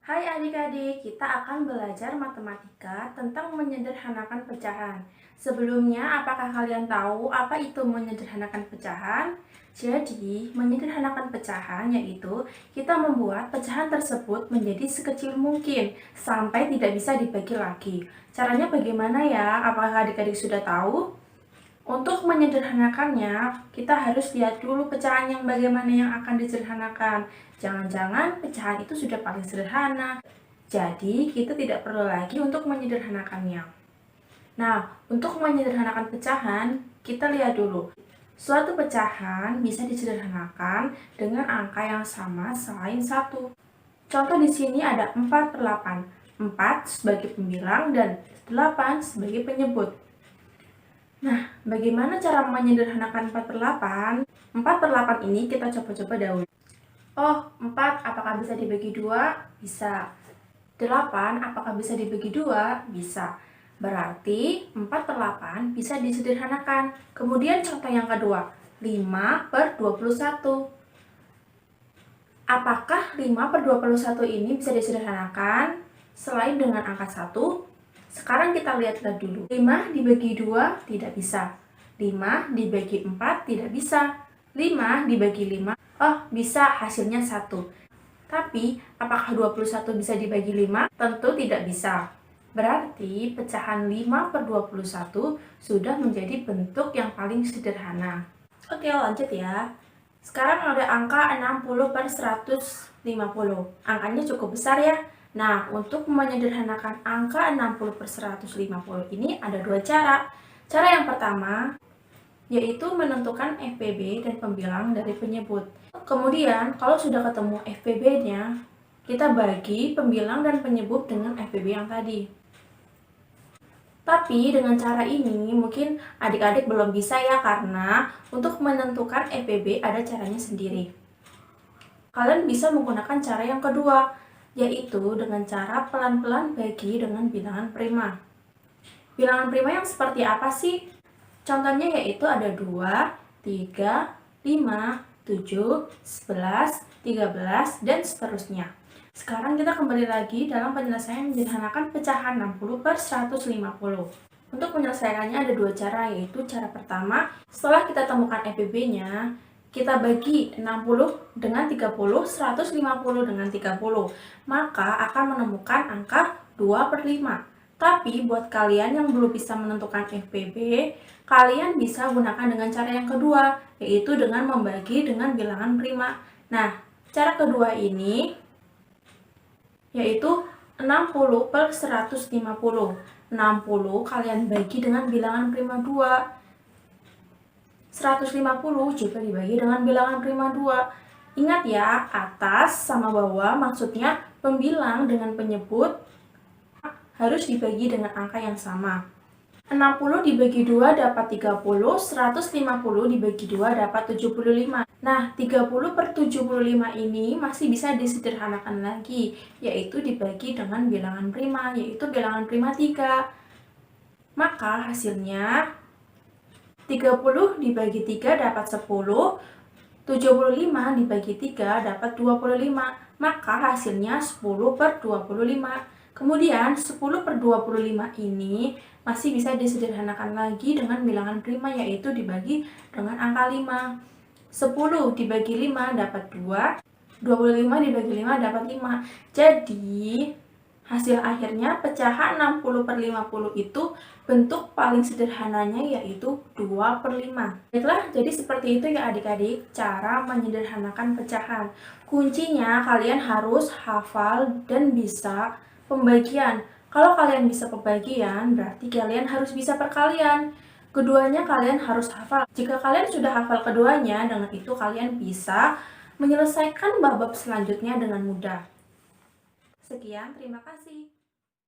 Hai adik-adik, kita akan belajar matematika tentang menyederhanakan pecahan. Sebelumnya, apakah kalian tahu apa itu menyederhanakan pecahan? Jadi, menyederhanakan pecahan yaitu kita membuat pecahan tersebut menjadi sekecil mungkin sampai tidak bisa dibagi lagi. Caranya bagaimana ya? Apakah adik-adik sudah tahu? Untuk menyederhanakannya, kita harus lihat dulu pecahan yang bagaimana yang akan disederhanakan. Jangan-jangan pecahan itu sudah paling sederhana. Jadi, kita tidak perlu lagi untuk menyederhanakannya. Nah, untuk menyederhanakan pecahan, kita lihat dulu. Suatu pecahan bisa disederhanakan dengan angka yang sama selain 1. Contoh di sini ada 4/8. 4 sebagai pembilang dan 8 sebagai penyebut. Nah, bagaimana cara menyederhanakan 4/8? 4/8 ini kita coba-coba dahulu. Oh, 4 apakah bisa dibagi 2? Bisa. 8 apakah bisa dibagi 2? Bisa. Berarti 4/8 bisa disederhanakan. Kemudian contoh yang kedua, 5/21. Apakah 5/21 ini bisa disederhanakan selain dengan angka 1? Sekarang kita lihat dulu. 5 dibagi 2 tidak bisa. 5 dibagi 4 tidak bisa. 5 dibagi 5, oh bisa, hasilnya 1. Tapi, apakah 21 bisa dibagi 5? Tentu tidak bisa. Berarti, pecahan 5/21 sudah menjadi bentuk yang paling sederhana. Oke, lanjut ya. Sekarang ada angka 60/150. Angkanya cukup besar ya. Nah, untuk menyederhanakan angka 60/150 ini ada dua cara. Cara yang pertama, yaitu menentukan FPB dan pembilang dari penyebut. Kemudian, kalau sudah ketemu FPB-nya, kita bagi pembilang dan penyebut dengan FPB yang tadi. Tapi dengan cara ini mungkin adik-adik belum bisa ya, karena untuk menentukan FPB ada caranya sendiri. Kalian bisa menggunakan cara yang kedua, yaitu dengan cara pelan-pelan bagi dengan bilangan prima. Bilangan prima yang seperti apa sih? Contohnya yaitu ada 2, 3, 5, 7, 11, 13, dan seterusnya. Sekarang kita kembali lagi dalam penyelesaian menyederhanakan pecahan 60/150. Untuk menyelesaikannya ada dua cara, yaitu cara pertama, setelah kita temukan FPB-nya, kita bagi 60 dengan 30, 150 dengan 30, maka akan menemukan angka 2/5. Tapi buat kalian yang belum bisa menentukan FPB, kalian bisa gunakan dengan cara yang kedua, yaitu dengan membagi dengan bilangan prima. Nah, cara kedua ini yaitu 60/150. 60 kalian bagi dengan bilangan prima 2. 150 juga dibagi dengan bilangan prima 2. Ingat ya, atas sama bawah maksudnya pembilang dengan penyebut harus dibagi dengan angka yang sama. 60 dibagi 2 dapat 30, 150 dibagi 2 dapat 75. Nah, 30/75 ini masih bisa disederhanakan lagi, yaitu dibagi dengan bilangan prima, yaitu bilangan prima 3. Maka hasilnya 30 dibagi 3 dapat 10, 75 dibagi 3 dapat 25, maka hasilnya 10/25. Kemudian 10/25 ini masih bisa disederhanakan lagi dengan bilangan prima, yaitu dibagi dengan angka 5. 10 dibagi 5 dapat 2, 25 dibagi 5 dapat 5. Jadi, hasil akhirnya pecahan 60/50 itu bentuk paling sederhananya yaitu 2/5. Baiklah, jadi seperti itu ya adik-adik cara menyederhanakan pecahan. Kuncinya kalian harus hafal dan bisa pembagian. Kalau kalian bisa pembagian, berarti kalian harus bisa perkalian. Keduanya kalian harus hafal. Jika kalian sudah hafal keduanya, dengan itu kalian bisa menyelesaikan bab-bab selanjutnya dengan mudah. Sekian, terima kasih.